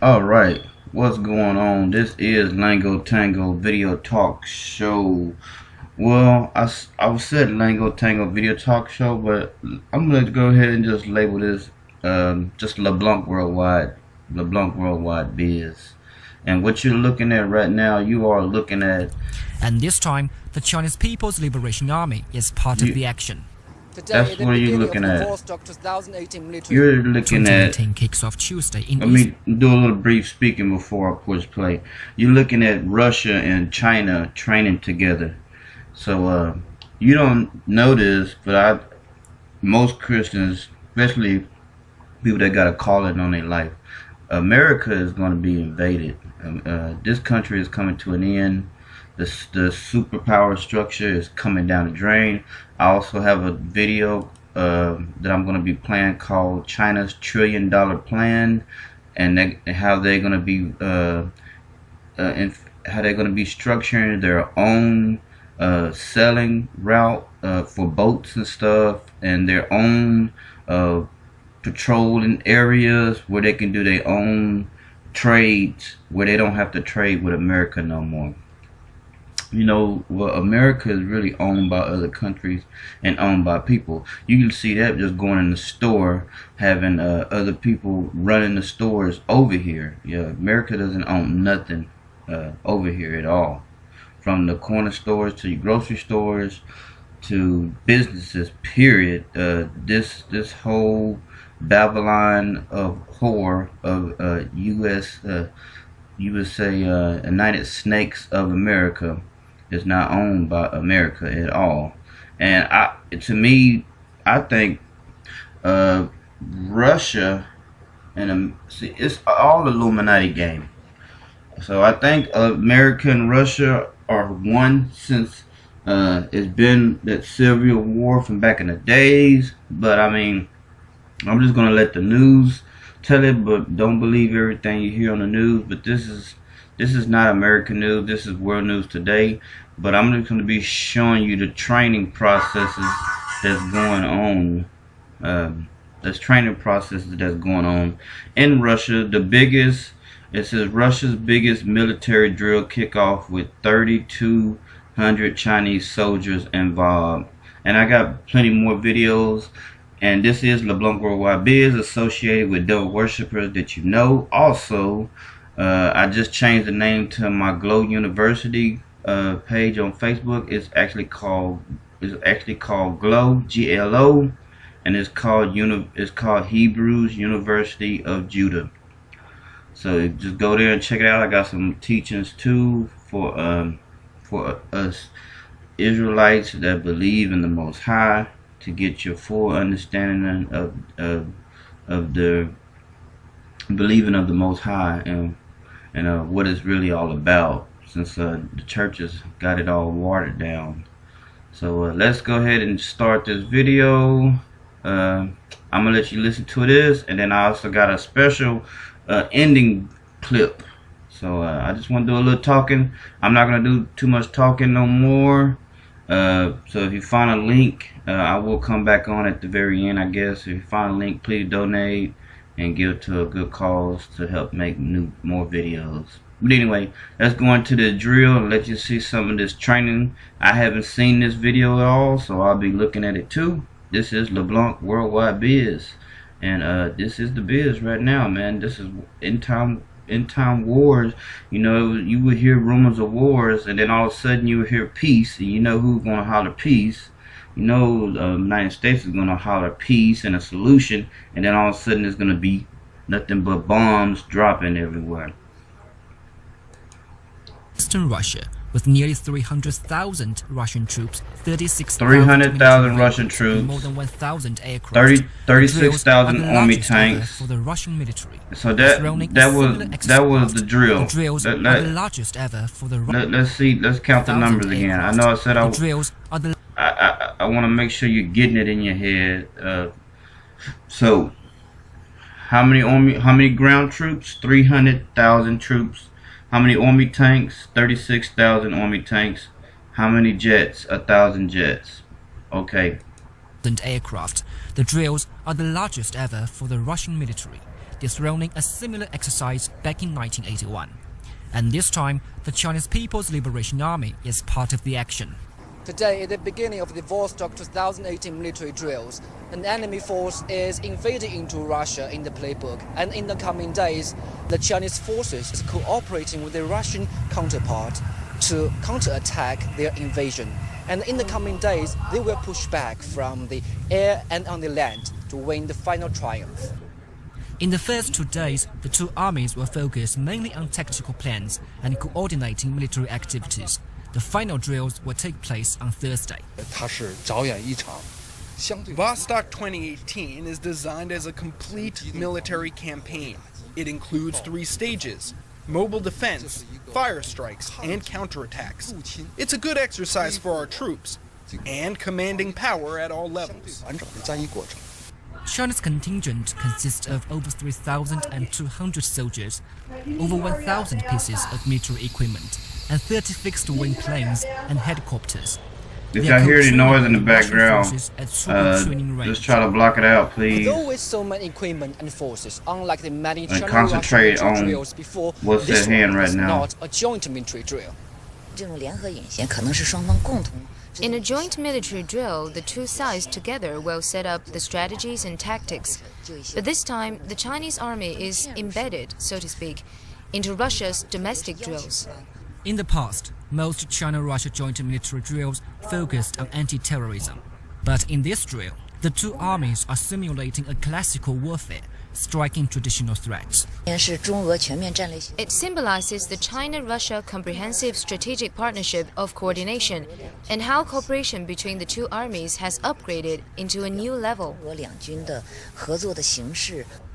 Alright, what's going on? This is LangoTango Video Talk Show. Well, I said LangoTango Video Talk Show, but I'm going to go ahead and just label this just Leblanc Worldwide Biz. And what you're looking at right now, you are looking at... And this time, the Chinese People's Liberation Army is part of the action. That's what you're looking at. You're looking at... kicks off Tuesday in Let me do a little brief speaking before I push play. You're looking at Russia and China training together. So you don't know this, but most Christians, especially people that got a calling on their life, America is going to be invaded. This country is coming to an end. The superpower structure is coming down the drain. I also have a video that I'm going to be playing called China's $1 trillion plan, and how they're going to be structuring their own selling route for boats and stuff, and their own patrolling areas where they can do their own trades, where they don't have to trade with America no more. You know, well, America is really owned by other countries and owned by people. You can see that just going in the store, having other people running the stores over here. Yeah, America doesn't own nothing over here at all. From the corner stores to your grocery stores to businesses, period. This whole Babylon of whore of United Snakes of America is not owned by America at all. And to me, I think Russia and see, it's all Illuminati game. So I think America and Russia are one, since it's been that Civil War from back in the days. But I mean, I'm just gonna let the news tell it, but don't believe everything you hear on the news. But this is not American news. This is world news today. But I'm just going to be showing you the training processes that's going on. There's training processes that's going on in Russia. It says Russia's biggest military drill kickoff with 3,200 Chinese soldiers involved. And I got plenty more videos. And this is Leblanc Worldwide Biz, associated with devil worshippers that you know. Also, I just changed the name to my Glo University page on Facebook. It's actually called Glo, GLO, and it's called Hebrews University of Judah. So just go there and check it out. I got some teachings too for us Israelites that believe in the Most High, to get your full understanding of the believing of the Most High and what it's really all about, since the churches got it all watered down. So let's go ahead and start this video. I'm gonna let you listen to this, and then I also got a special ending clip. So I just want to do a little talking. I'm not gonna do too much talking no more. So if you find a link, I will come back on at the very end, I guess. If you find a link, please donate and give to a good cause to help make more videos. But anyway, let's go into the drill and let you see some of this training. I haven't seen this video at all, so I'll be looking at it too. This is Leblanc Worldwide Biz, and this is the biz right now, man. This is end time wars. You know, you would hear rumors of wars, and then all of a sudden you would hear peace, and you know who's gonna holler peace. You know, the United States is gonna holler peace and a solution, and then all of a sudden it's gonna be nothing but bombs dropping everywhere. Eastern Russia, with nearly 300,000 Russian troops, 300,000 Russian troops, more than 1,000 aircraft, 36,000 army tanks. For the Russian military. So that was the drill. The drills are the largest ever for the let's count the numbers again. I know I said the drills are the I want to make sure you're getting it in your head. So how many ground troops? 300,000 troops. How many army tanks? 36,000 army tanks. How many jets? 1,000 jets. Okay. Aircraft. The drills are the largest ever for the Russian military. dethroning a similar exercise back in 1981. And this time, the Chinese People's Liberation Army is part of the action. Today, at the beginning of the Vostok 2018 military drills, an enemy force is invading into Russia in the playbook. And in the coming days, the Chinese forces is cooperating with their Russian counterpart to counterattack their invasion. And in the coming days, they will push back from the air and on the land to win the final triumph. In the first 2 days, the two armies will focus mainly on tactical plans and coordinating military activities. The final drills will take place on Thursday. Vostok 2018 is designed as a complete military campaign. It includes 3 stages: mobile defense, fire strikes, and counterattacks. It's a good exercise for our troops, and commanding power at all levels. China's contingent consists of over 3,200 soldiers, over 1,000 pieces of military equipment, and 30 fixed-wing planes and helicopters. If y'all hear any noise in the background, just try to block it out, please. Though with so many equipment and forces, unlike the many And China concentrate Russian on drills before, what's this at hand one right is now. not a joint military drill. In a joint military drill, the two sides together will set up the strategies and tactics. But this time, the Chinese army is embedded, so to speak, into Russia's domestic drills. In the past, most China-Russia joint military drills focused on anti-terrorism. But in this drill, the two armies are simulating a classical warfare, striking traditional threats. It symbolizes the China-Russia Comprehensive Strategic Partnership of Coordination and how cooperation between the two armies has upgraded into a new level.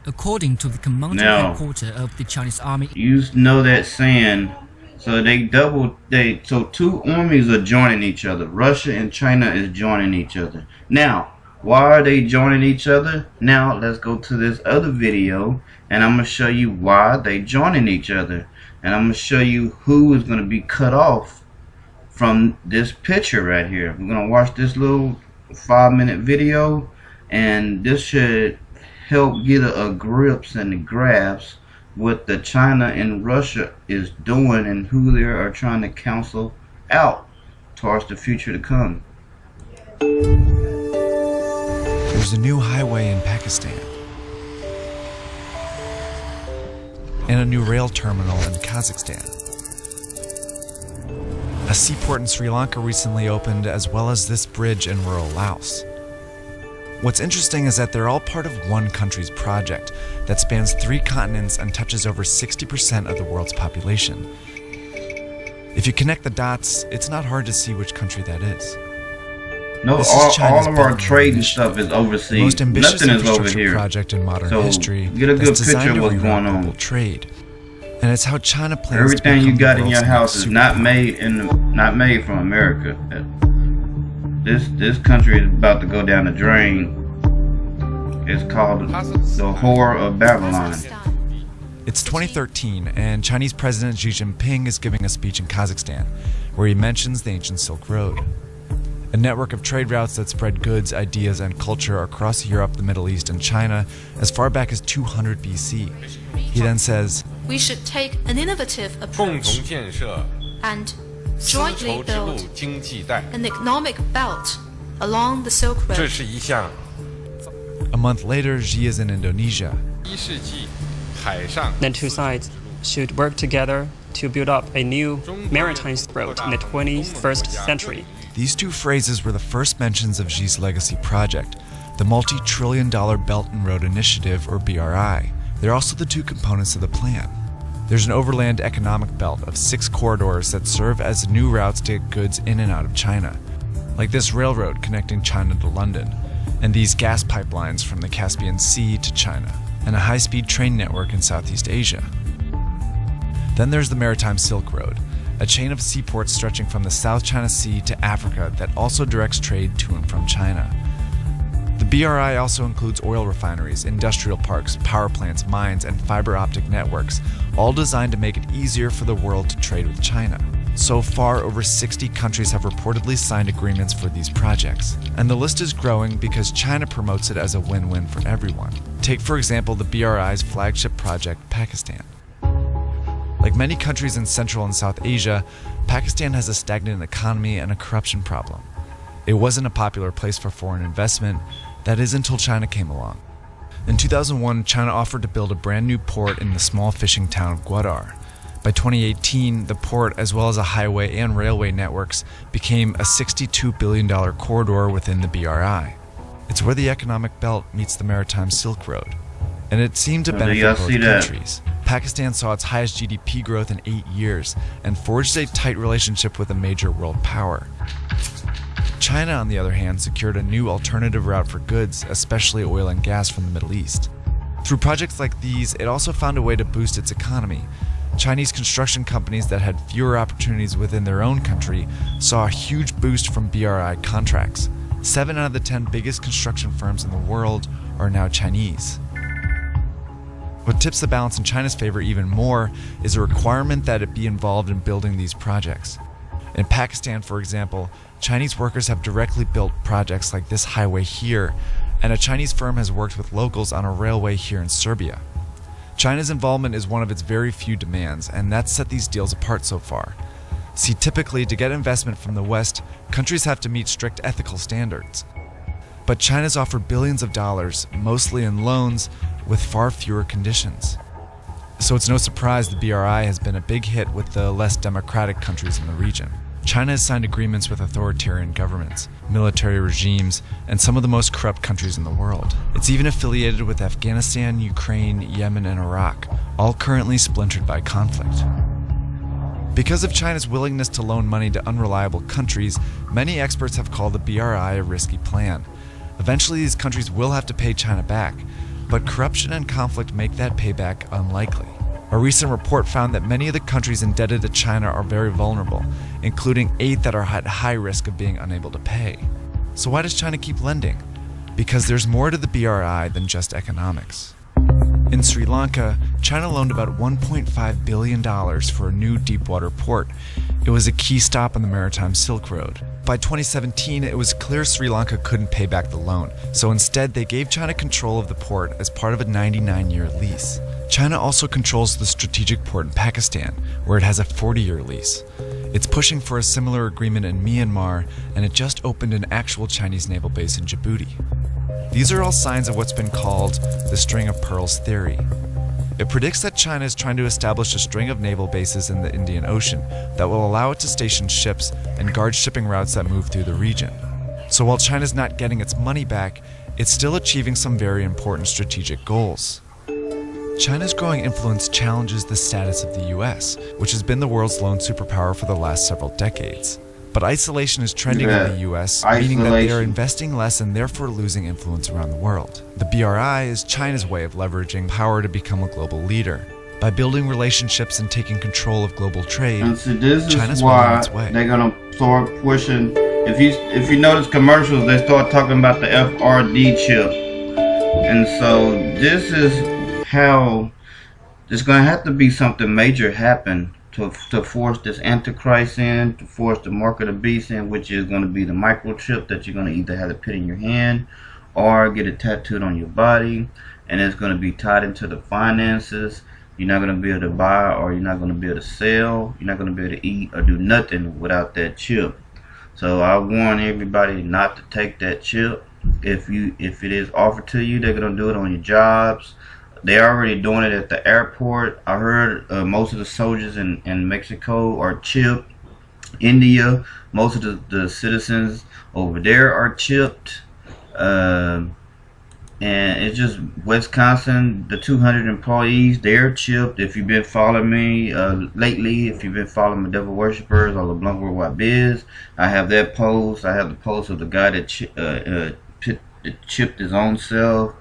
According to the commanding headquarters of the Chinese army, You know that saying, so so two armies are joining each other. Russia and China is joining each other. Now, why are they joining each other? Now, let's go to this other video, and I'm going to show you why they joining each other. And I'm going to show you who is going to be cut off from this picture right here. We're going to watch this little 5-minute video, and this should help get a grips and a grasp what the China and Russia is doing and who they are trying to counsel out towards the future to come. There's a new highway in Pakistan and a new rail terminal in Kazakhstan. A seaport in Sri Lanka recently opened, as well as this bridge in rural Laos. What's interesting is that they're all part of one country's project that spans 3 continents and touches over 60% of the world's population. If you connect the dots, it's not hard to see which country that is. No, all of our trade and stuff is overseas. Most ambitious Nothing is over infrastructure here. project in modern So history get a good that's picture designed of to what's reroute going on. global trade. And it's how China plans Everything to you become got the in your world's house next is not superpower. made from America. This country is about to go down the drain. It's called the Whore of Babylon. It's 2013, and Chinese President Xi Jinping is giving a speech in Kazakhstan, where he mentions the ancient Silk Road, a network of trade routes that spread goods, ideas, and culture across Europe, the Middle East, and China as far back as 200 BC. He then says, We should take an innovative approach and jointly build an economic belt along the Silk Road. a month later, Xi is in Indonesia. The two sides should work together to build up a new maritime road in the 21st century. These two phrases were the first mentions of Xi's legacy project, the multi-trillion-dollar Belt and Road Initiative, or BRI. They're also the 2 components of the plan. There's an overland economic belt of 6 corridors that serve as new routes to get goods in and out of China, like this railroad connecting China to London, and these gas pipelines from the Caspian Sea to China, and a high-speed train network in Southeast Asia. Then there's the Maritime Silk Road, a chain of seaports stretching from the South China Sea to Africa that also directs trade to and from China. The BRI also includes oil refineries, industrial parks, power plants, mines, and fiber optic networks, all designed to make it easier for the world to trade with China. So far, over 60 countries have reportedly signed agreements for these projects, and the list is growing because China promotes it as a win-win for everyone. Take, for example, the BRI's flagship project, Pakistan. Like many countries in Central and South Asia, Pakistan has a stagnant economy and a corruption problem. It wasn't a popular place for foreign investment, that is until China came along. In 2001, China offered to build a brand new port in the small fishing town of Gwadar. By 2018, the port, as well as a highway and railway networks, became a $62 billion corridor within the BRI. It's where the economic belt meets the maritime Silk Road, and it seemed to benefit both countries. Pakistan saw its highest GDP growth in 8 years and forged a tight relationship with a major world power. China, on the other hand, secured a new alternative route for goods, especially oil and gas from the Middle East. Through projects like these, it also found a way to boost its economy. Chinese construction companies that had fewer opportunities within their own country saw a huge boost from BRI contracts. 7 out of the 10 biggest construction firms in the world are now Chinese. What tips the balance in China's favor even more is a requirement that it be involved in building these projects. In Pakistan, for example, Chinese workers have directly built projects like this highway here, and a Chinese firm has worked with locals on a railway here in Serbia. China's involvement is one of its very few demands, and that's set these deals apart so far. See, typically, to get investment from the West, countries have to meet strict ethical standards. But China's offered billions of dollars, mostly in loans, with far fewer conditions. So it's no surprise the BRI has been a big hit with the less democratic countries in the region. China has signed agreements with authoritarian governments, military regimes, and some of the most corrupt countries in the world. It's even affiliated with Afghanistan, Ukraine, Yemen, and Iraq, all currently splintered by conflict. Because of China's willingness to loan money to unreliable countries, many experts have called the BRI a risky plan. Eventually, these countries will have to pay China back, but corruption and conflict make that payback unlikely. A recent report found that many of the countries indebted to China are very vulnerable, including 8 that are at high risk of being unable to pay. So why does China keep lending? Because there's more to the BRI than just economics. In Sri Lanka, China loaned about $1.5 billion for a new deepwater port. It was a key stop on the maritime Silk Road. By 2017, it was clear Sri Lanka couldn't pay back the loan, so instead they gave China control of the port as part of a 99-year lease. China also controls the strategic port in Pakistan, where it has a 40-year lease. It's pushing for a similar agreement in Myanmar, and it just opened an actual Chinese naval base in Djibouti. These are all signs of what's been called the string of pearls theory. It predicts that China is trying to establish a string of naval bases in the Indian Ocean that will allow it to station ships and guard shipping routes that move through the region. So while China's not getting its money back, it's still achieving some very important strategic goals. China's growing influence challenges the status of the US, which has been the world's lone superpower for the last several decades. But isolation is trending in the US, meaning that they are investing less and therefore losing influence around the world. The BRI is China's way of leveraging power to become a global leader. By building relationships and taking control of global trade, and so this China's is why well on its way. They're gonna start pushing. If you notice commercials, they start talking about the FRD chip, and so this is how there's gonna have to be something major happen to force this Antichrist in, to force the mark of the beast in, which is going to be the microchip that you're going to either have to put in your hand or get it tattooed on your body, and it's going to be tied into the finances. You're not going to be able to buy, or you're not going to be able to sell. You're not going to be able to eat or do nothing without that chip. So I warn everybody not to take that chip. If it is offered to you, they're going to do it on your jobs. They're already doing it at the airport. I heard most of the soldiers in Mexico are chipped. India, most of the citizens over there are chipped. And it's just Wisconsin, the 200 employees, they're chipped. If you've been following me lately, if you've been following my Devil Worshippers or Leblanc Worldwide Biz, I have that post. I have the post of the guy that chipped his own self.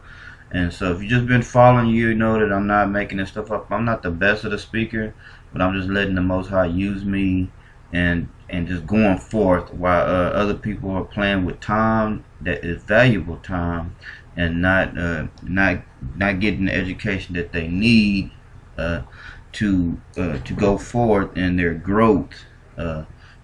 And so if you've just been following, you know that I'm not making this stuff up. I'm not the best of the speaker, but I'm just letting the Most High use me and just going forth while other people are playing with time that is valuable time and not getting the education that they need to go forward in their growth.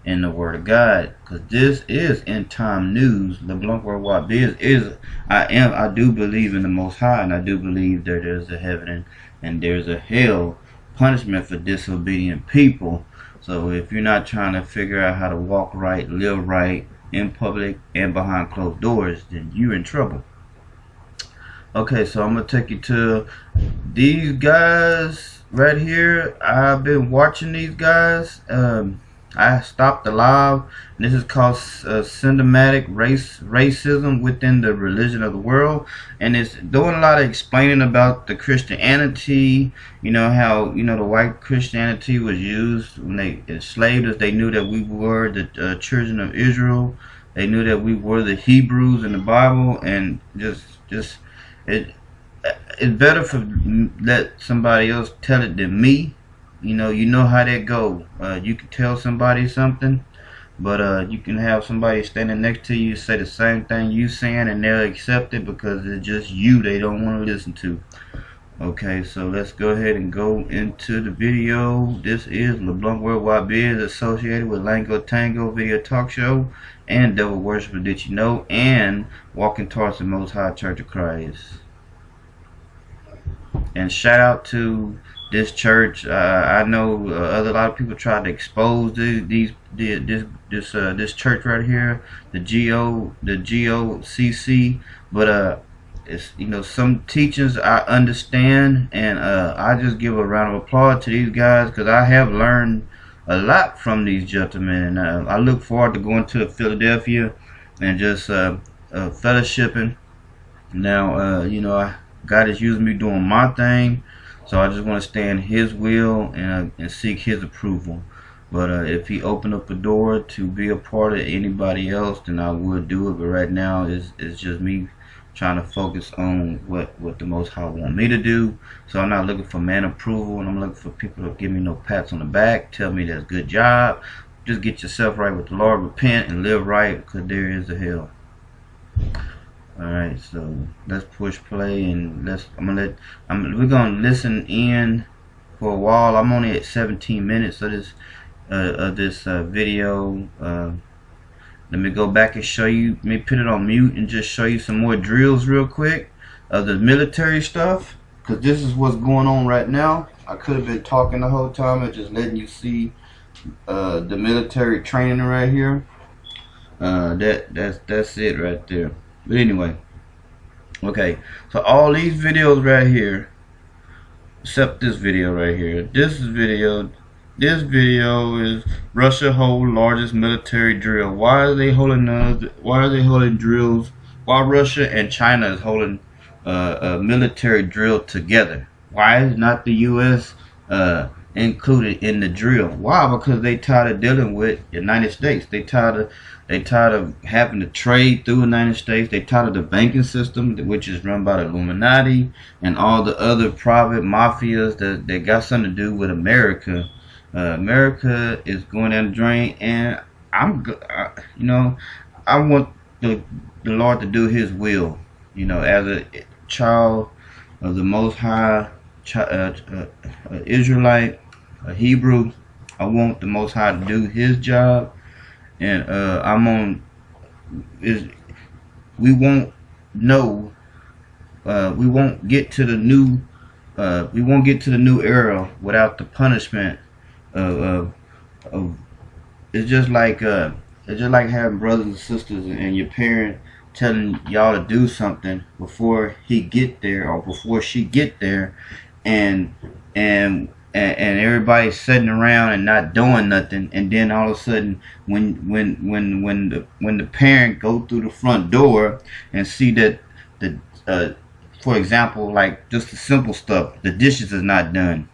in the Word of God, because this is end time news. Leblanc Worldwide Biz is I do believe in the Most High, and I do believe that there's a heaven and there's a hell punishment for disobedient people. So if you're not trying to figure out how to walk right, live right in public and behind closed doors, then you're in trouble. Okay, so I'm gonna take you to these guys right here. I've been watching these guys. I stopped the live. This is called cinematic racism within the religion of the world, and it's doing a lot of explaining about the Christianity. You know how the white Christianity was used when they enslaved us. They knew that we were the children of Israel. They knew that we were the Hebrews in the Bible, and it's better for let somebody else tell it than me. You know how that go. You can tell somebody something, but you can have somebody standing next to you say the same thing you saying, and they'll accept it because it's just you they don't want to listen to. Okay, so let's go ahead and go into the video. This is Leblanc Worldwide Biz, associated with LangoTango video talk show and Devil Worshipper Did You Know, and Walking Towards the Most High Church of Christ. And shout out to this church. I know a lot of people try to expose this church right here, the GOCC, but it's some teachings I understand, and I just give a round of applause to these guys because I have learned a lot from these gentlemen, and I look forward to going to Philadelphia and just fellowshipping. Now God is using me doing my thing. So I just want to stay in His will and seek His approval. But if He opened up a door to be a part of anybody else, then I would do it. But right now, it's just me trying to focus on what the Most High want me to do. So I'm not looking for man approval, and I'm looking for people to give me no pats on the back, tell me that's a good job. Just get yourself right with the Lord, repent, and live right, because there is a hell. Alright, so let's push play, and we're gonna listen in for a while. I'm only at 17 minutes of this video. Let me go back and show you. Let me put it on mute and just show you some more drills real quick of the military stuff, because this is what's going on right now. I could have been talking the whole time and just letting you see the military training right here. That's it right there. But anyway, okay, so all these videos right here, except this video right here, this video is Russia hold largest military drill. Why are they holding drills? Why Russia and China is holding a military drill together? Why is not the U.S. Included in the drill? Why? Because they tired of dealing with the United States. They tired of having to trade through the United States. They tired of the banking system, which is run by the Illuminati and all the other private mafias that got something to do with America. America is going down the drain, and I want the Lord to do His will. As a child of the Most High, Israelite, a Hebrew, I want the Most High to do His job, and we won't get to the new era without the punishment of it's just like having brothers and sisters and your parent telling y'all to do something before he get there or before she get there, and everybody's sitting around and not doing nothing, and then all of a sudden when the parent go through the front door and see that for example, like just the simple stuff, the dishes is not done,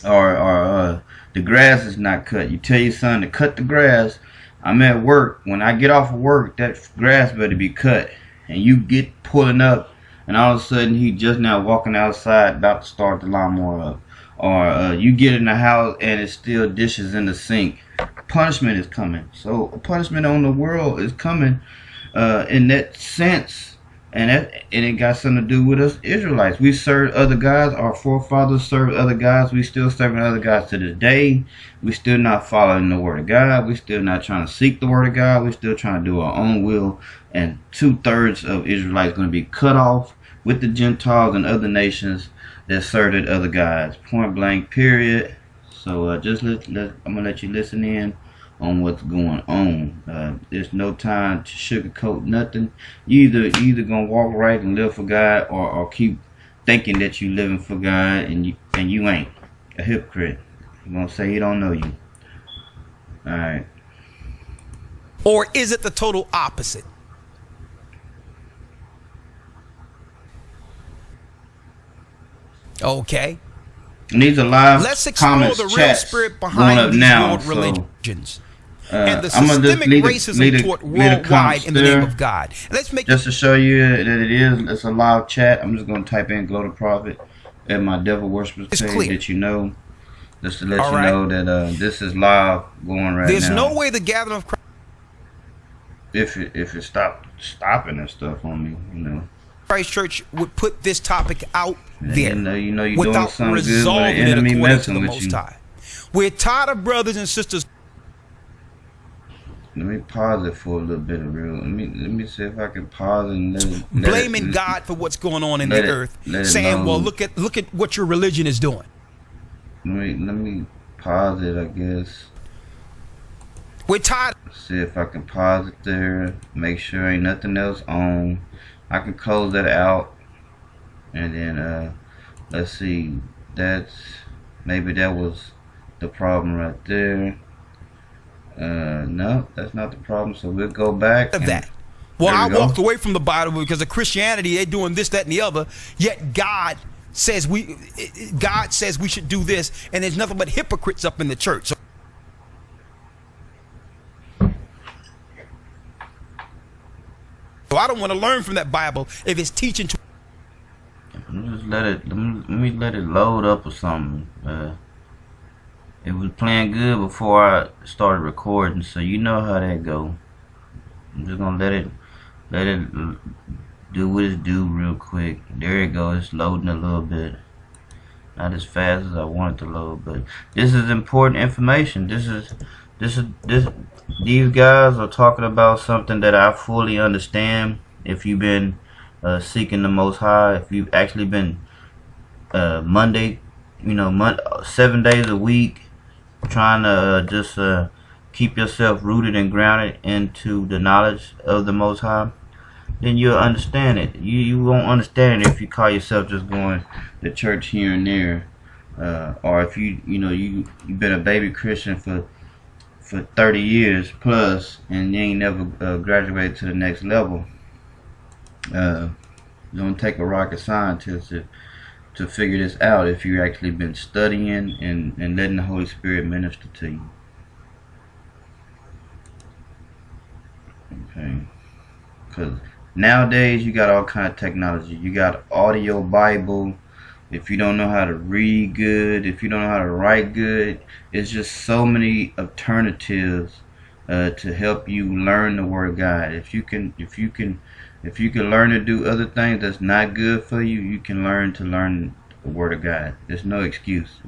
or the grass is not cut. You tell your son to cut the grass. I'm at work. When I get off of work, that grass better be cut. And you get pulling up, and all of a sudden he just now walking outside about to start the lawnmower up. Or you get in the house and it's still dishes in the sink. Punishment is coming. So punishment on the world is coming in that sense And it got something to do with us Israelites. We served other gods. Our forefathers served other gods. We still serving other gods to this day. We still not following the word of God. We still not trying to seek the word of God. We still trying to do our own will. And 2/3 of Israelites going to be cut off with the Gentiles and other nations that served other gods. Point blank, period. So just I'm gonna let you listen in on what's going on. There's no time to sugarcoat nothing. You either gonna walk right and live for God, or keep thinking that you living for God and you ain't. A hypocrite. You gonna say he don't know you. All right. Or is it the total opposite? Okay. And these are live Let's explore comments, the real chats spirit going behind up these now, world so, religions and the I'm gonna just systemic racism taught worldwide in the name of God. And let's make just to show you that it's a live chat. I'm just gonna type in Glo Tha at my devil worshippers page clear. that you know, just to let All you right. know that this is live going right There's now. no way the gathering of If it stopping and stuff on me, you know. Christ Church would put this topic out there You know you're without doing something good when the resolving it enemy according to messing the with Most you. High. We're tired of brothers and sisters. Let me pause it for a little bit of real. Let me see if I can pause and let Blaming God for what's going on in the earth, saying, "Well, look at what your religion is doing." Let me pause it, I guess. We're tired. See if I can pause it there. Make sure ain't nothing else on. I can close that out, and then let's see. Maybe that was the problem right there. No, that's not the problem. So we'll go back. Of that. Well, I walked away from the Bible because of Christianity. They're doing this, that, and the other. Yet God says we should do this, and there's nothing but hypocrites up in the church. So I don't want to learn from that Bible if it's teaching to. Let me let it load up or something. It was playing good before I started recording, so you know how that go. I'm just gonna let it do what it do real quick. There it goes. It's loading a little bit. Not as fast as I want it to load, but this is important information. These guys are talking about something that I fully understand. If you've been seeking the Most High, if you've actually been Monday, 7 days a week, trying to just keep yourself rooted and grounded into the knowledge of the Most High, then you'll understand it. You won't understand it if you call yourself just going to church here and there, or if you've been a baby Christian for 30 years plus and you ain't never graduated to the next level. Don't take a rocket scientist to figure this out if you've actually been studying and letting the Holy Spirit minister to you. Okay, because nowadays you got all kind of technology. You got audio Bible. If you don't know how to read good, if you don't know how to write good, it's just so many alternatives to help you learn the Word of God. If you can learn to do other things that's not good for you, you can learn the Word of God. There's no excuse.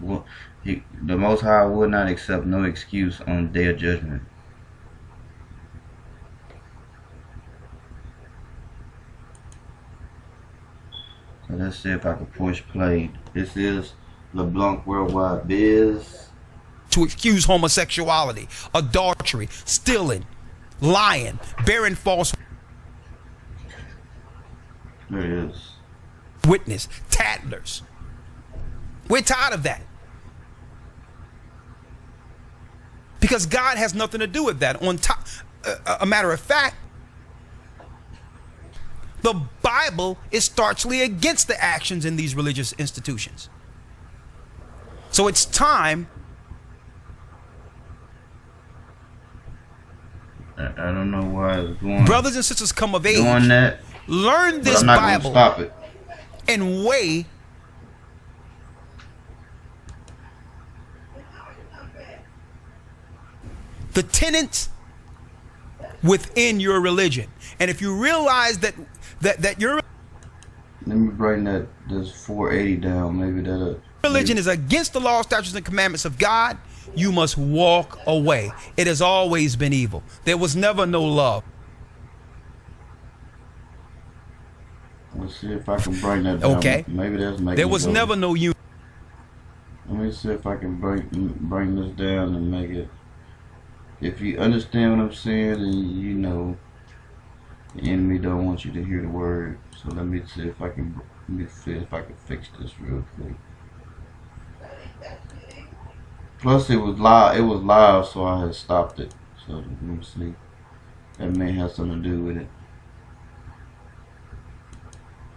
The Most High will not accept no excuse on the day of judgment. So let's see if I can push play. This is Leblanc Worldwide Biz. To excuse homosexuality, adultery, stealing, lying, bearing false witness, tattlers. We're tired of that. Because God has nothing to do with that. On top, a matter of fact, the Bible is starkly against the actions in these religious institutions. So it's time. I don't know why it's going. Brothers and sisters come of age. Doing that. Learn this I'm not Bible. Gonna stop it. And weigh the tenets within your religion. And if you realize that that your Let me bring this 480 down. Maybe that'll. religion is against the law, statutes, and commandments of God, you must walk away. It has always been evil. There was never no love. Let's see if I can bring that down. Okay. Maybe that's making. There was never no unity. Let me see if I can bring this down and make it. If you understand what I'm saying, then you know the enemy don't want you to hear the word. So let me see if I can. Let me see if I can fix this real quick. Plus, it was live. It was live, so I had stopped it. So let me see. That may have something to do with it.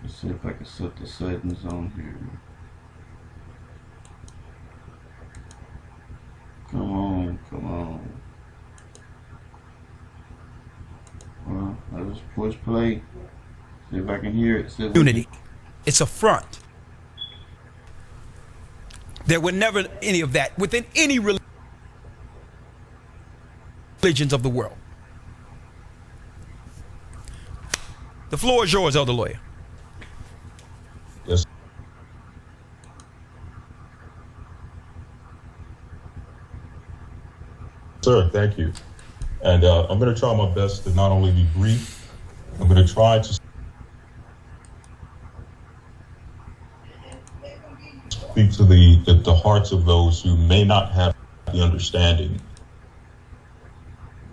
Let's see if I can set the settings on here. Come on, come on. Well, I just push play. See if I can hear it. Unity. It's a front. There were never any of that within any religions of the world. The floor is yours, Elder Lawyer. Yes. Sir, thank you. And I'm going to try my best to not only be brief, I'm going to try to speak to the hearts of those who may not have the understanding.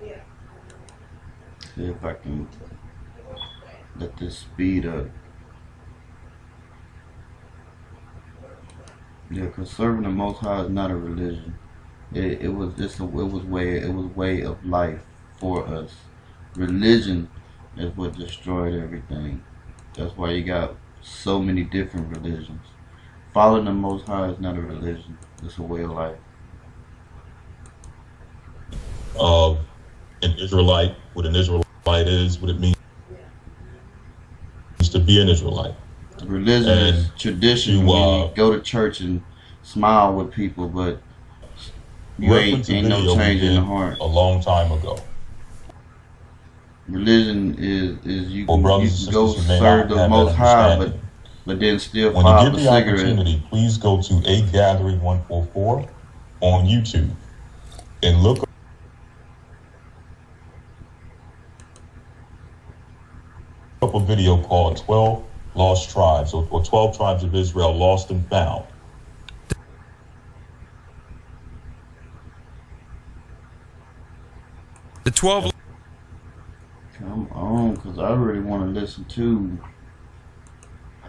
See if I can let this speed up. Yeah, because serving the Most High is not a religion. It was way of life for us. Religion is what destroyed everything. That's why you got so many different religions. Following the Most High is not a religion. It's a way of life. An Israelite, what an Israelite is, what it means to be an Israelite. Religion is tradition. You go to church and smile with people, but you ain't no change in the heart. A long time ago. Religion is you can go serve the Most High, but then still follow the cigarette. When you get the opportunity, please go to A Gathering 144 on YouTube and look up a video called 12 Lost Tribes, or 12 Tribes of Israel Lost and Found. The 12. Come on, because I really want to listen to.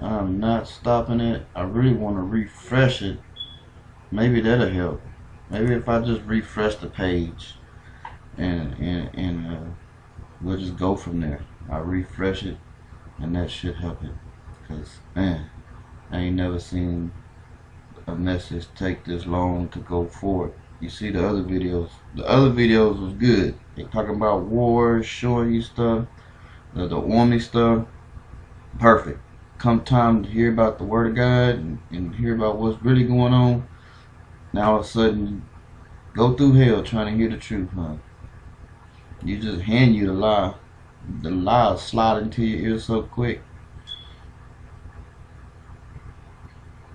I'm not stopping it. I really want to refresh it. Maybe that'll help. Maybe if I just refresh the page and we'll just go from there. I'll refresh it and that should help it. Because, man, I ain't never seen a message take this long to go forward. You see the other videos. The other videos was good. They talking about wars, showing you stuff, the army stuff. Perfect. Come time to hear about the Word of God and hear about what's really going on. Now all of a sudden, go through hell trying to hear the truth, huh? You just hand you the lie. The lie slide into your ear so quick.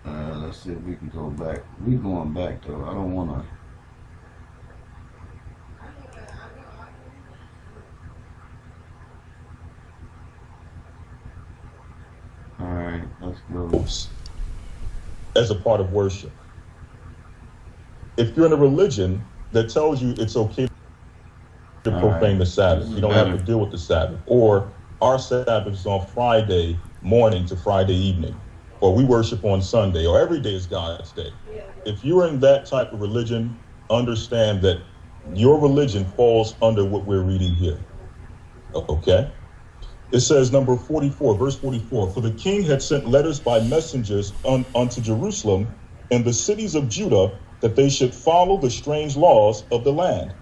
Let's see if we can go back. We going back though. I don't want to. Alright, let's go. As a part of worship. If you're in a religion that tells you it's okay to profane the Sabbath, you don't have to deal with the Sabbath. Or our Sabbath is on Friday morning to Friday evening. Or we worship on Sunday, or every day is God's day. If you're in that type of religion, understand that your religion falls under what we're reading here. Okay? It says, number 44, verse 44, for the king had sent letters by messengers unto Jerusalem and the cities of Judah that they should follow the strange laws of the land.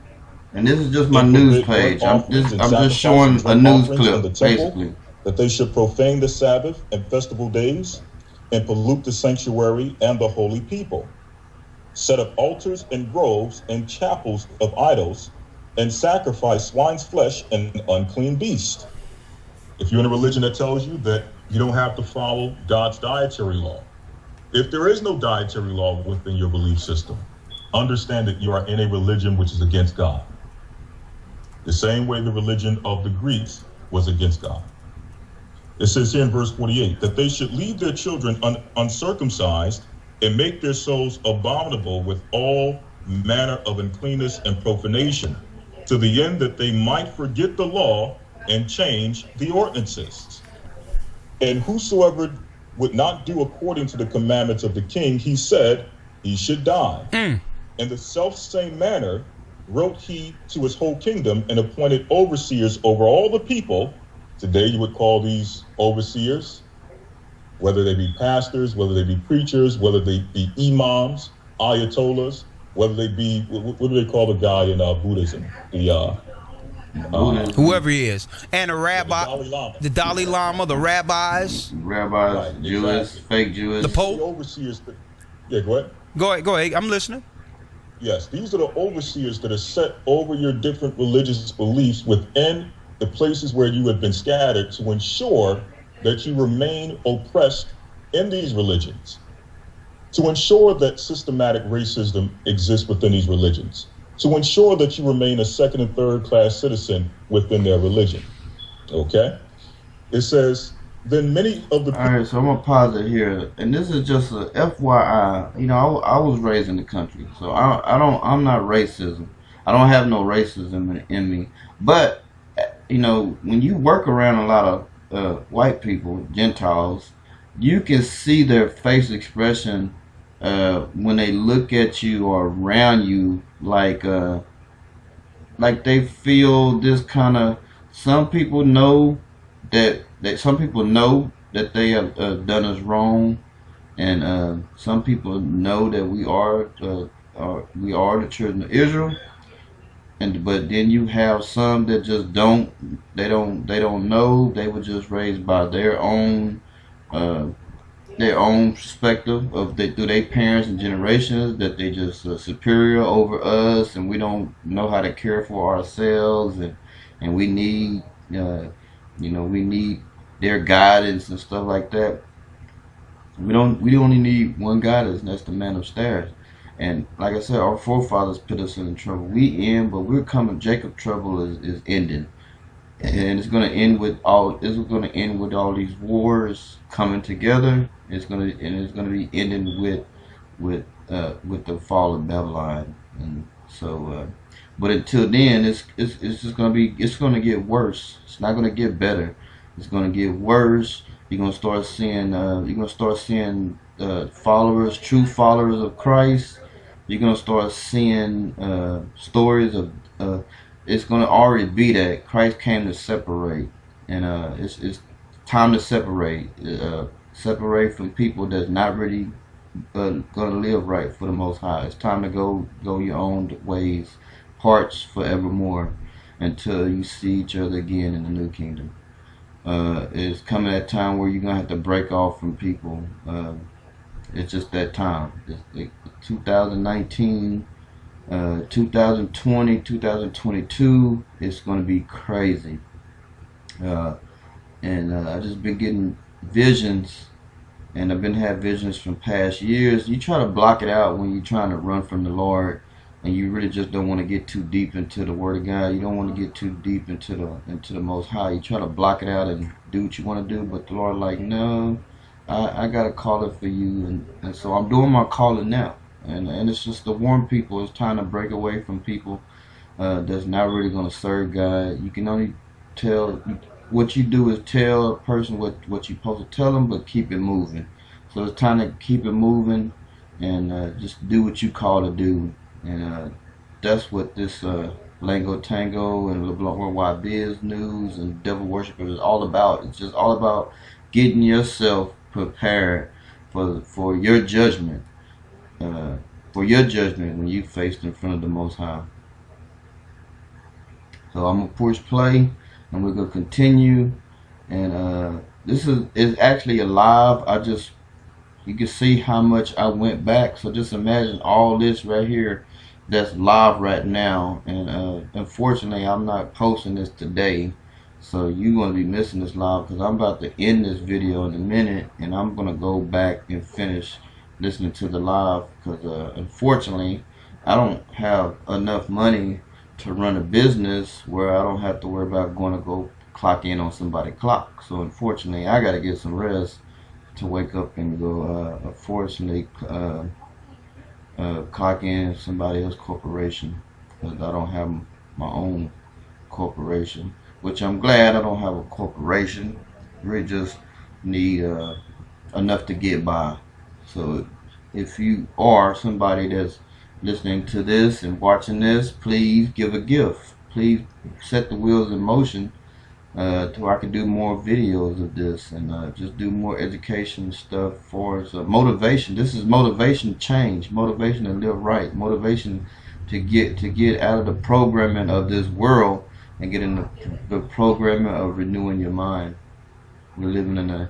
And this is just my news page. I'm just showing a news clip, basically. That they should profane the Sabbath and festival days and pollute the sanctuary and the holy people. Set up altars and groves and chapels of idols and sacrifice swine's flesh and unclean beast. If you're in a religion that tells you that you don't have to follow God's dietary law, if there is no dietary law within your belief system, understand that you are in a religion which is against God. The same way the religion of the Greeks was against God. It says here in verse 48 that they should leave their children uncircumcised and make their souls abominable with all manner of uncleanness and profanation, to the end that they might forget the law and change the ordinances. And whosoever would not do according to the commandments of the king, he said he should die. In the self-same manner wrote he to his whole kingdom and appointed overseers over all the people. Today you would call these overseers, whether they be pastors, whether they be preachers, whether they be imams, ayatollahs, whether they be, what do they call the guy in Buddhism? Whoever he is. And a rabbi, the Dalai Lama, the rabbis. Rabbis, Right, Jewish, exactly. fake Jewish. The Pope. The overseers, yeah, go ahead. Go ahead, I'm listening. Yes, these are the overseers that are set over your different religious beliefs within the places where you have been scattered to ensure that you remain oppressed in these religions, to ensure that systematic racism exists within these religions, to ensure that you remain a second and third class citizen within their religion. Okay? It says, then many of the... All right, so I'm going to pause it here. And this is just a FYI. You know, I was raised in the country, so I'm not racism. I don't have no racism in me. But, you know, when you work around a lot of white people, Gentiles, you can see their face expression when they look at you or around you, like they feel this kind of. Some people know that they have done us wrong, and some people know that we are the children of Israel. But then you have some that just don't know. They were just raised by their own perspective of through their parents and generations, that they just superior over us, and we don't know how to care for ourselves, and we need we need their guidance and stuff like that. We only need one guidance, and that's the man upstairs. And like I said, our forefathers put us in the trouble we in, but we're coming. Jacob's trouble is ending, and it's going to end with all. It's going to end with all these wars coming together. It's going to be ending with the fall of Babylon. And so, but until then, it's just going to get worse. It's not going to get better. It's going to get worse. You're going to start seeing followers, true followers of Christ. You're going to start seeing stories of, it's going to already be that Christ came to separate. And it's time to separate. Separate from people that's not really going to live right for the Most High. It's time to go your own ways, parts forevermore, until you see each other again in the new kingdom. It's coming that time where you're going to have to break off from people. It's just that time. It's like 2019, 2020, 2022, it's going to be crazy. And I just been getting visions, and I've been having visions from past years. You try to block it out when you're trying to run from the Lord, and you really just don't want to get too deep into the Word of God. You don't want to get too deep into the Most High. You try to block it out and do what you want to do, but the Lord like, no, I got to call it for you, and so I'm doing my calling now. And it's just to warn people. It's time to break away from people that's not really going to serve God. You can only tell. What you do is tell a person what you're supposed to tell them, but keep it moving. So it's time to keep it moving and just do what you call to do. And that's what this LangoTango and Leblanc Worldwide Biz News and Devil Worshippers is all about. It's just all about getting yourself prepared for your judgment. For your judgment when you faced in front of the Most High. So I'm gonna push play, and we're gonna continue. And this is actually a live. You can see how much I went back. So just imagine all this right here that's live right now. And unfortunately, I'm not posting this today. So you're going to be missing this live because I'm about to end this video in a minute, and I'm going to go back and finish listening to the live because unfortunately I don't have enough money to run a business where I don't have to worry about going to go clock in on somebody's clock. So unfortunately I got to get some rest to wake up and go unfortunately clock in somebody else's corporation because I don't have my own corporation, which I'm glad I don't have a corporation. Really just need enough to get by. So if you are somebody that's listening to this and watching this, please give a gift. Please set the wheels in motion to I can do more videos of this and just do more education stuff for us. Motivation. This is motivation to change, motivation to live right, motivation to get out of the programming of this world and get in the programming of renewing your mind. We're living in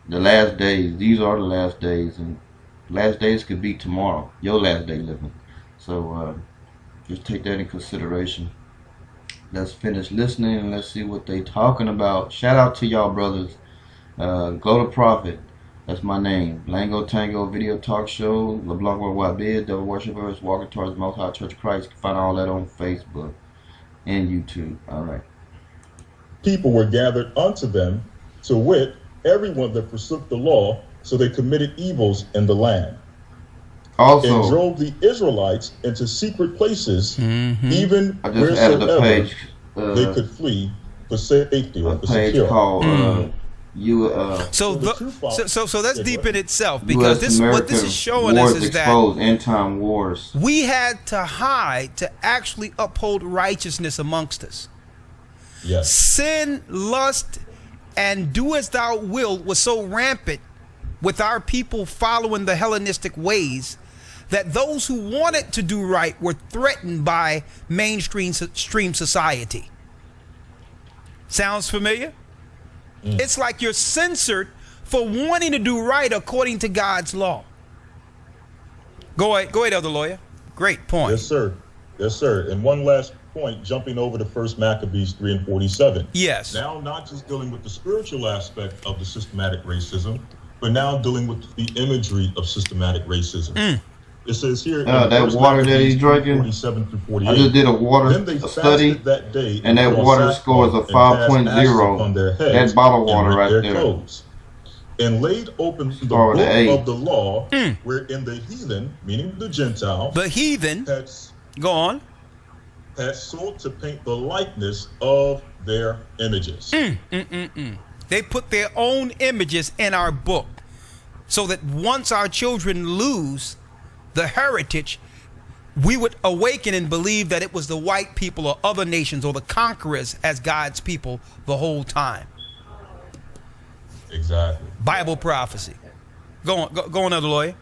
the last days. These are the last days, and last days could be tomorrow, your last day living. So just take that in consideration. Let's finish listening and let's see what they talking about. Shout out to y'all brothers. Glo Tha Prophet, that's my name. LangoTango video talk show, Leblanc Worldwide Bid, Devil Worshippers, Walking Towards the Most High Church of Christ. You can find all that on Facebook and YouTube. All right. People were gathered unto them, to wit, everyone that forsook the law, so they committed evils in the land. Also, and drove the Israelites into secret places, even I just added a page, they could flee for safety or a for page security. called So that's deep in itself, because what this is showing us is that end time wars. We had to hide to actually uphold righteousness amongst us. Yes. Sin, lust, and do as thou wilt was so rampant with our people following the Hellenistic ways that those who wanted to do right were threatened by mainstream society. Sounds familiar? It's like you're censored for wanting to do right according to God's law. Go ahead, Elder Lawyer. Great point. Yes, sir. Yes, sir. And one last point, jumping over to 1 Maccabees 3 and 47. Yes. Now not just dealing with the spiritual aspect of the systematic racism, but now dealing with the imagery of systematic racism. It says here, that water that he's drinking, 47 through 48, I just did a water study, that day and that water scores a 5.0. That bottle water right there. Clothes, and laid open the book of the law, wherein the heathen, meaning the Gentile, had sought to paint the likeness of their images. They put their own images in our book, so that once our children lose the heritage, we would awaken and believe that it was the white people or other nations or the conquerors as God's people the whole time. Exactly. Bible prophecy. Go on, Elder Lawyer.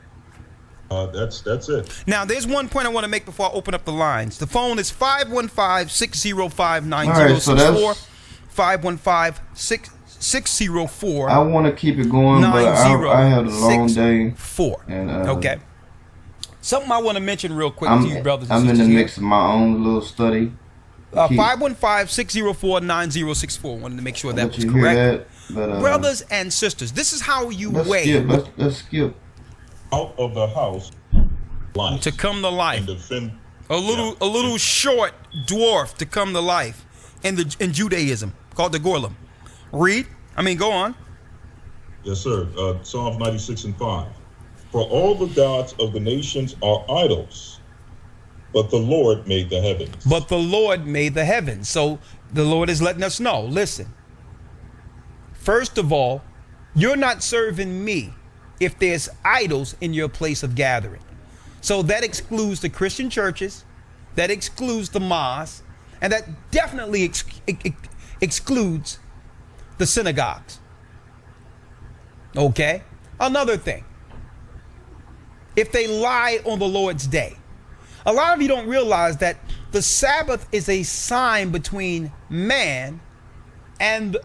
That's it. Now, there's one point I want to make before I open up the lines. The phone is 515-605-9064. 515-604. I want to keep it going, but I had a long day. And, okay. Something I want to mention real quick to you brothers and sisters. I'm in the mix of my own little study. 515-604-9064. Wanted to make sure that was correct. Brothers and sisters, this is how you weigh. Let's skip. Out of the house, life. To come to life. A little short dwarf to come to life in Judaism called the Golem. Go on. Yes, sir. Psalms 96 and 5. For all the gods of the nations are idols, but the Lord made the heavens. But the Lord made the heavens. So the Lord is letting us know, listen, first of all, you're not serving me if there's idols in your place of gathering. So that excludes the Christian churches, that excludes the mosques, and that definitely excludes the synagogues. Okay? Another thing. If they lie on the Lord's day. A lot of you don't realize that the Sabbath is a sign between man and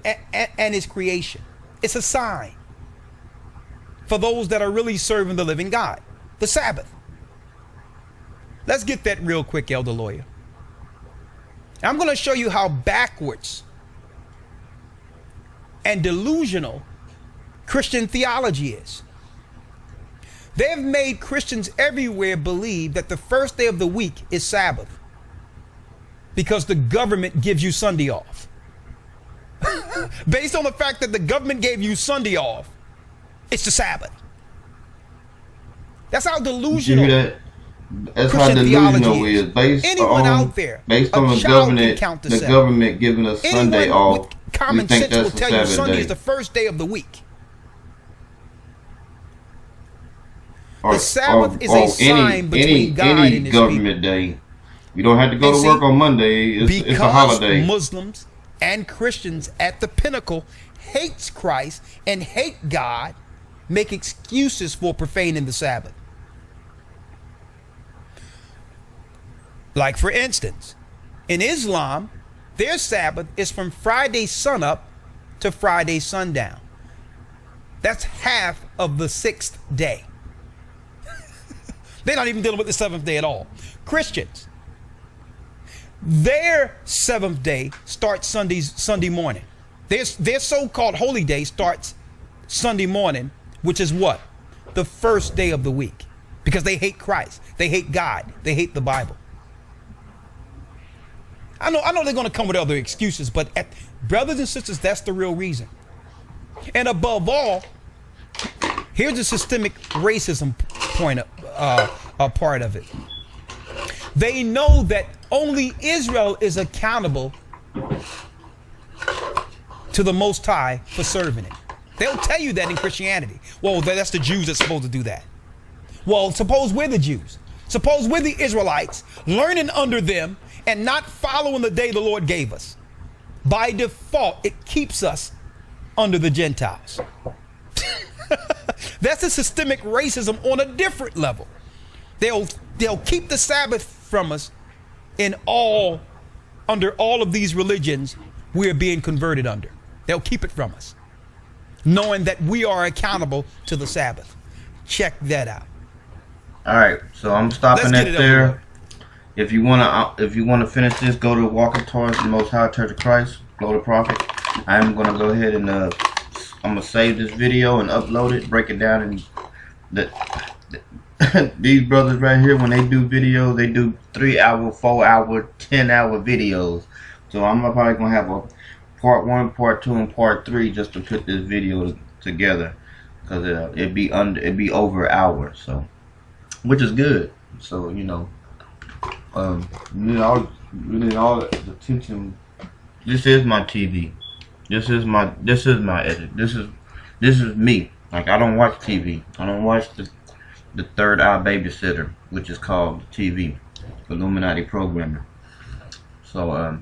his creation. It's a sign for those that are really serving the living God. The Sabbath. Let's get that real quick, Elder Lawyer. I'm going to show you how backwards and delusional Christian theology is. They've made Christians everywhere believe that the first day of the week is Sabbath because the government gives you Sunday off. Based on the fact that the government gave you Sunday off, it's the Sabbath. That's how delusional That's Christian how delusional theology is. Based Anyone on, out there, based a on the child can count to the seven. government giving us Sunday Anyone off. with common we think sense will that's a tell you Sabbath Sunday day. is the first day of the week. Or, The Sabbath is a sign between God and any his government people. day. You don't have to go And to work on Monday. It's a holiday. Because Muslims and Christians at the pinnacle hates Christ and hate God, make excuses for profaning the Sabbath. Like, for instance, in Islam, their Sabbath is from Friday sunup to Friday sundown. That's half of the 6th day. They're not even dealing with the 7th day at all. Christians, their 7th day starts Sunday morning. Their so-called holy day starts Sunday morning, which is what? The first day of the week. Because they hate Christ. They hate God. They hate the Bible. I know they're going to come with other excuses, but brothers and sisters, that's the real reason. And above all, here's the systemic racism part of it. They know that only Israel is accountable to the Most High for serving it. They'll tell you that in Christianity. Well, that's the Jews that's supposed to do that. Well, suppose we're the Jews. Suppose we're the Israelites, learning under them and not following the day the Lord gave us. By default, it keeps us under the Gentiles. That's a systemic racism on a different level. They'll keep the Sabbath from us under all of these religions we're being converted under. They'll keep it from us, knowing that we are accountable to the Sabbath. Check that out. All right, so I'm stopping it there. If you wanna finish this, go to Walking Towards the Most High Church of Christ, Glo Tha. I'm gonna go ahead and I'm gonna save this video and upload it, break it down, and these brothers right here, when they do videos, they do 3-hour, 4-hour, 10-hour videos. So I'm probably gonna have a part 1, part 2, and part 3 just to put this video together, because it'd be over an hour, so which is good. So you need all the attention. This is my TV. This is my edit. This is me. Like, I don't watch TV. I don't watch the third eye babysitter, which is called TV, Illuminati programming. So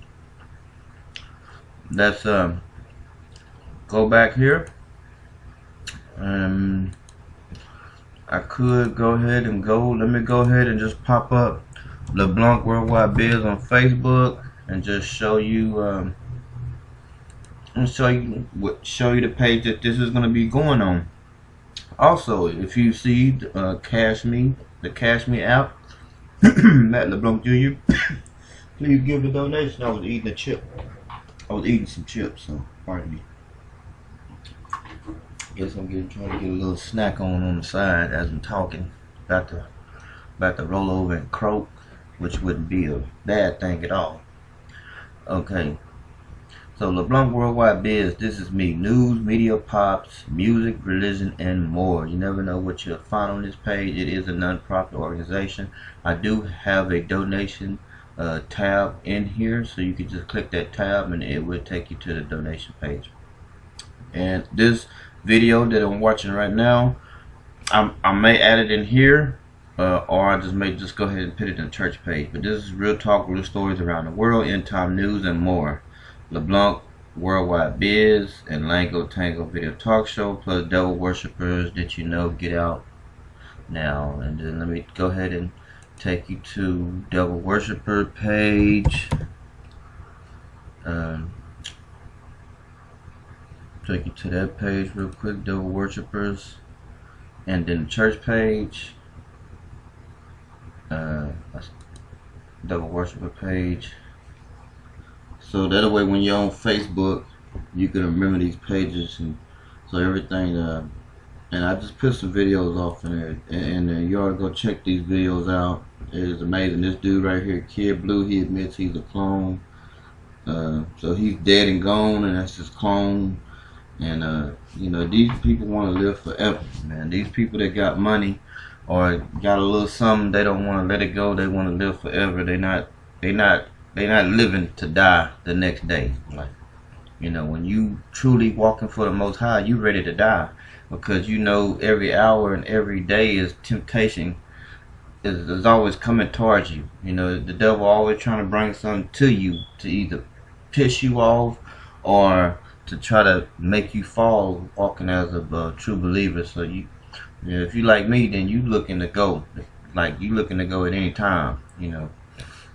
let's go back here. I could go ahead and let me go ahead and just pop up Leblanc Worldwide Biz on Facebook and just show you show you the page that this is going to be going on. Also, if you see the Cash Me app, Matt LeBlanc Jr., please give a donation. I was eating a chip. I was eating some chips, so pardon me. Guess I'm trying to get a little snack on the side as I'm talking. About to roll over and croak, which wouldn't be a bad thing at all. Okay. So LeBlanc Worldwide Biz, this is me. News, media, pops, music, religion, and more. You never know what you'll find on this page. It is a non-profit organization. I do have a donation tab in here, so you can just click that tab and it will take you to the donation page. And this video that I'm watching right now, I may add it in here, or I may just go ahead and put it in the church page. But this is real talk, real stories around the world, end time news, and more. LeBlanc Worldwide Biz and LangoTango video talk show, plus devil worshippers that you know get out now. And then let me go ahead and take you to devil worshipper page. Take you to that page real quick, devil worshippers, and then the church page. Devil worshipper page. So that way when you're on Facebook you can remember these pages, and so everything. And I just put some videos off in there, and you ought to go check these videos out. It is amazing. This dude right here, Kid Blue, he admits he's a clone. So he's dead and gone, and that's his clone. And you know, these people want to live forever, man. These people that got money or got a little something, they don't want to let it go. They want to live forever. They not living to die the next day. Like, you know, when you truly walking for the Most High, you ready to die, because you know every hour and every day is temptation is always coming towards you. You know, the devil always trying to bring something to you to either piss you off or to try to make you fall walking as a true believer. So you know, if you like me, then you looking to go, like you looking to go at any time. You know,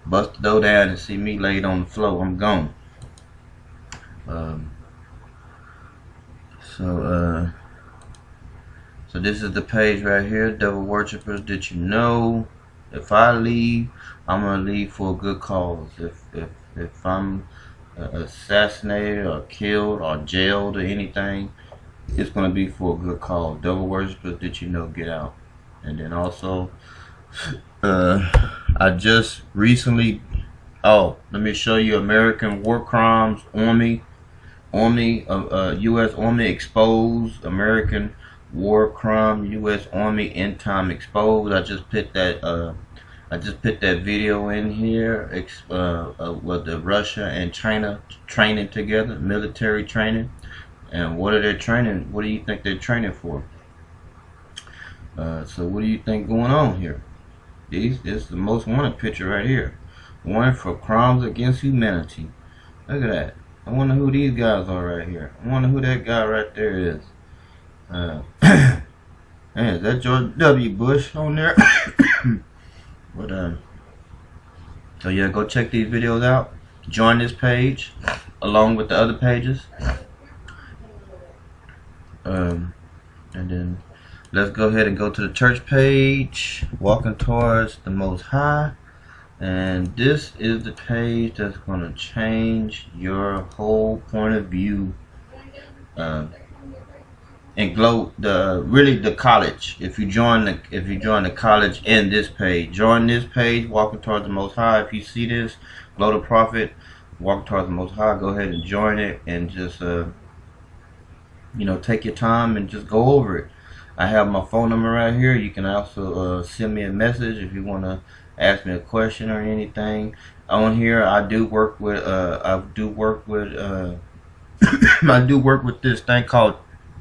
bust the door down and see me laid on the floor, I'm gone. So this is the page right here, Devil Worshippers Did You Know. If I leave, I'm gonna leave for a good cause. If I'm assassinated or killed or jailed or anything, it's gonna be for a good cause. Devil Worshippers Did You Know, get out. And then also, I just recently, let me show you American War Crimes Army, U.S. Army exposed, American War Crime, U.S. Army End Time exposed. I just put that video in here with the Russia and China training together, military training. And what are they training? What do you think they're training for? So what do you think going on here? This is the most wanted picture right here. Wanted for crimes against humanity. Look at that. I wonder who these guys are right here. I wonder who that guy right there is. Man, is that George W. Bush on there? But so yeah, go check these videos out. Join this page along with the other pages. And then let's go ahead and go to the church page, Walking Towards the Most High. And this is the page that's going to change your whole point of view. And really the college. If you join the college in this page, join this page, Walking Towards the Most High. If you see this, Glo the Prophet, Walking Towards the Most High, go ahead and join it, and just you know, take your time and just go over it. I have my phone number right here. You can also send me a message if you want to ask me a question or anything. On here, I do work with I do work with this thing called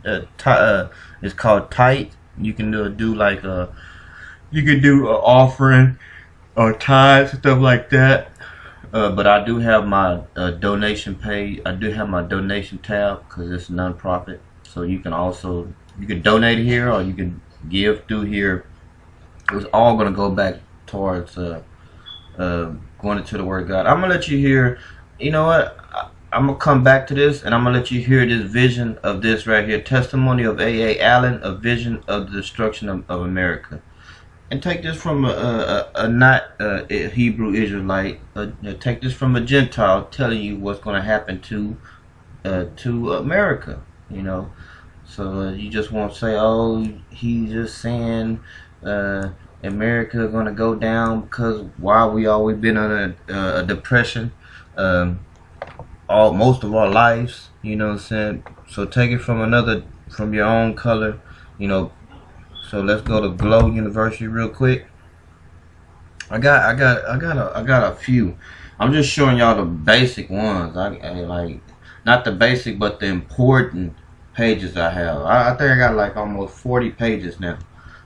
it's called Tithe. You can do like you can do an offering or tithes, stuff like that. But I do have my donation page. I do have my donation tab because it's a non-profit. So you can donate here or you can give through here. It's all gonna go back towards going into the Word of God. I'm gonna let you hear. You know what? I'm gonna come back to this, and I'm gonna let you hear this vision of this right here. Testimony of A.A. Allen, a vision of the destruction of America. And take this from not a Hebrew Israelite. Take this from a Gentile telling you what's gonna happen to America. You know, so you just won't say, "Oh, he's just saying America gonna go down because why we always been under a depression." Most of our lives, you know what I'm saying? So take it from your own color, you know. So let's go to Glo University real quick. I got a few. I'm just showing y'all the basic ones. I like, not the basic, but the important pages I have. I think I got like almost 40 pages now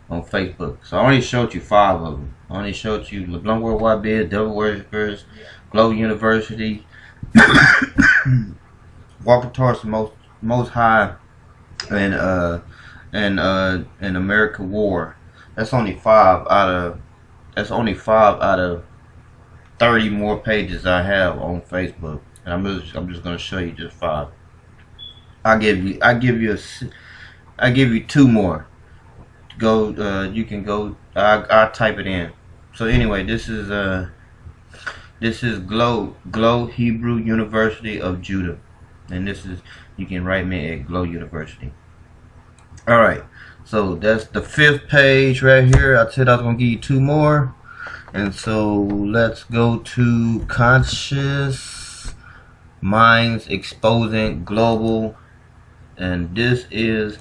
on Facebook. So I only showed you 5 of them. I only showed you Leblanc Worldwide Biz, Devil Worshippers, Glo University, Walking Towards the Most High, and America War. That's only 5 out of 30 more pages I have on Facebook, and I'm just gonna show you just 5. I give you 2 more. Go, you can go. I'll type it in. So anyway, this is Glo Hebrew University of Judah. And this is, you can write me at Glo University. Alright, so that's the 5th page right here. I said I was going to give you 2 more. And so let's go to Conscious Minds Exposing Global. And this is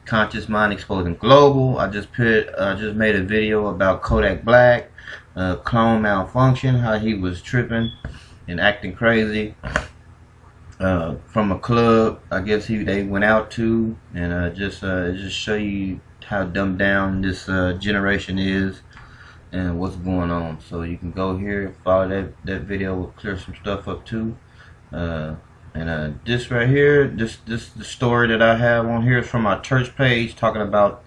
Conscious Mind Exposing Global. I just made a video about Kodak Black, clone malfunction, how he was tripping and acting crazy from a club I guess they went out to, and just show you how dumbed down this generation is and what's going on. So you can go here, follow that video, will clear some stuff up too. And this right here, the story that I have on here is from my church page, talking about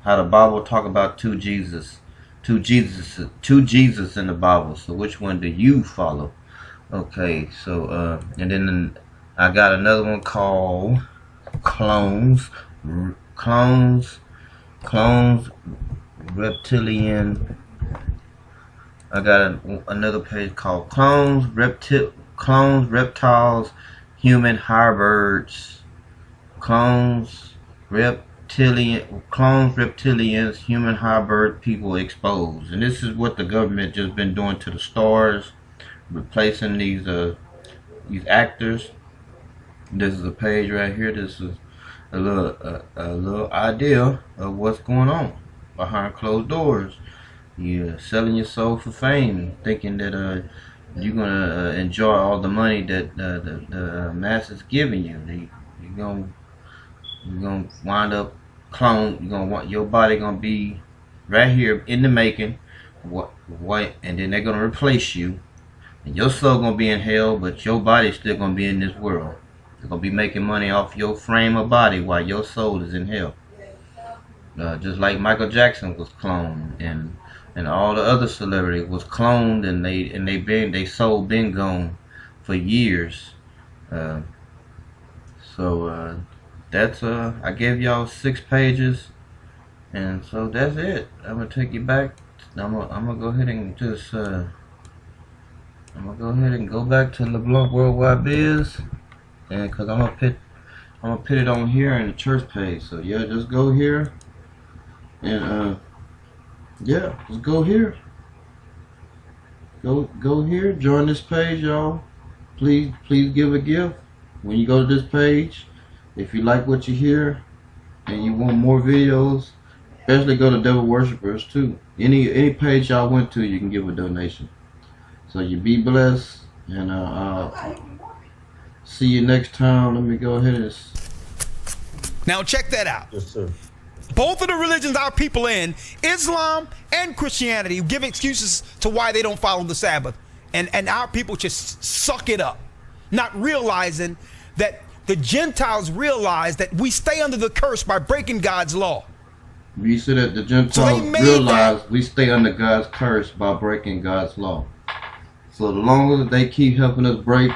how the Bible talk about two Jesus in the Bible. So which one do you follow? Okay, so and then I got another one called clones reptilian. I got another page called clones, reptiles, human hybrids, clones, reptilians, human hybrid people exposed. And this is what the government just been doing to the stars, replacing these actors. This is a page right here. This is a little idea of what's going on behind closed doors. You're selling your soul for fame, thinking that you're gonna enjoy all the money that the masses giving you. You're gonna wind up clone. You're gonna want your body gonna be right here in the making. And then they're gonna replace you, and your soul gonna be in hell, but your body's still gonna be in this world. They're gonna be making money off your frame of body while your soul is in hell. Just like Michael Jackson was cloned, and all the other celebrities was cloned, and they soul been gone for years. So that's I gave y'all 6 pages, and so that's it. I'm gonna take you back. I'm gonna go ahead and just I'm gonna go ahead and go back to Leblanc Worldwide Biz, and cause I'm gonna put it on here in the church page. So yeah, just go here, and yeah, just go here. Go here. Join this page, y'all. Please give a gift when you go to this page. If you like what you hear and you want more videos, especially go to Devil Worshippers too. Any page y'all went to, you can give a donation. So you be blessed, and see you next time. Let me go ahead and. Now check that out. Yes, sir. Both of the religions our people in, Islam and Christianity, give excuses to why they don't follow the Sabbath. And our people just suck it up, not realizing that the Gentiles realize that we stay under the curse by breaking God's law. You said that the Gentiles realize we stay under God's curse by breaking God's law. So the longer they keep helping us break,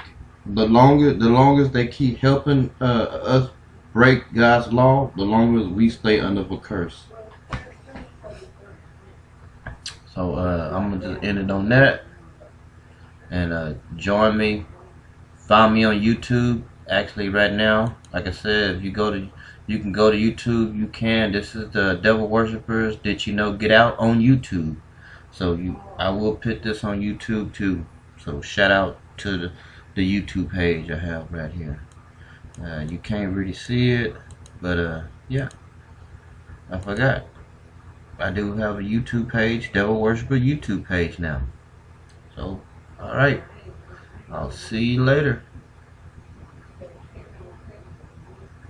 the longest they keep helping us break God's law, the longer we stay under the curse. So I'm gonna just end it on that, and join me, find me on YouTube. Actually, right now, like I said, if you can go to YouTube. You can. This is the Devil Worshippers Did You Know Get Out on YouTube. So I will put this on YouTube too. So shout out to the YouTube page I have right here. You can't really see it, but yeah, I forgot. I do have a YouTube page, Devil Worshipper YouTube page now. So, alright, I'll see you later.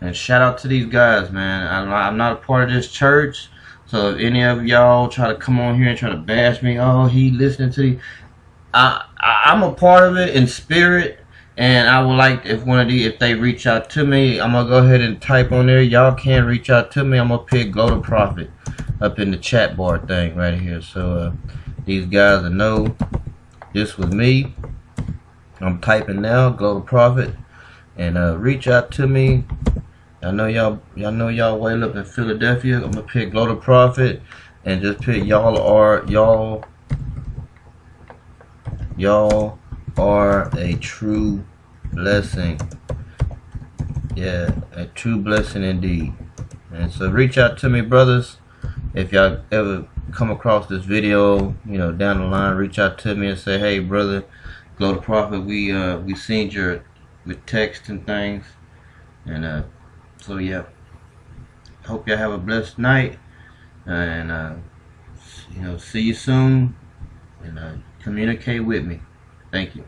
And shout out to these guys, man. I'm not a part of this church, so if any of y'all try to come on here and try to bash me, oh, he listening to these, I'm a part of it in spirit. And I would like, if they reach out to me, I'm gonna go ahead and type on there. Y'all can reach out to me. I'm gonna pick Glo Tha up in the chat bar thing right here. So these guys will know this was me. I'm typing now, Glo Tha, and reach out to me. I know y'all way up in Philadelphia. I'm gonna pick Glo Tha and just pick y'all are a true blessing. Yeah, a true blessing indeed. And so reach out to me, brothers. If y'all ever come across this video, you know, down the line, reach out to me and say, hey, brother, Glo the Prophet, we seen your with text and things. And so yeah, hope y'all have a blessed night. And you know, see you soon. And communicate with me. Thank you.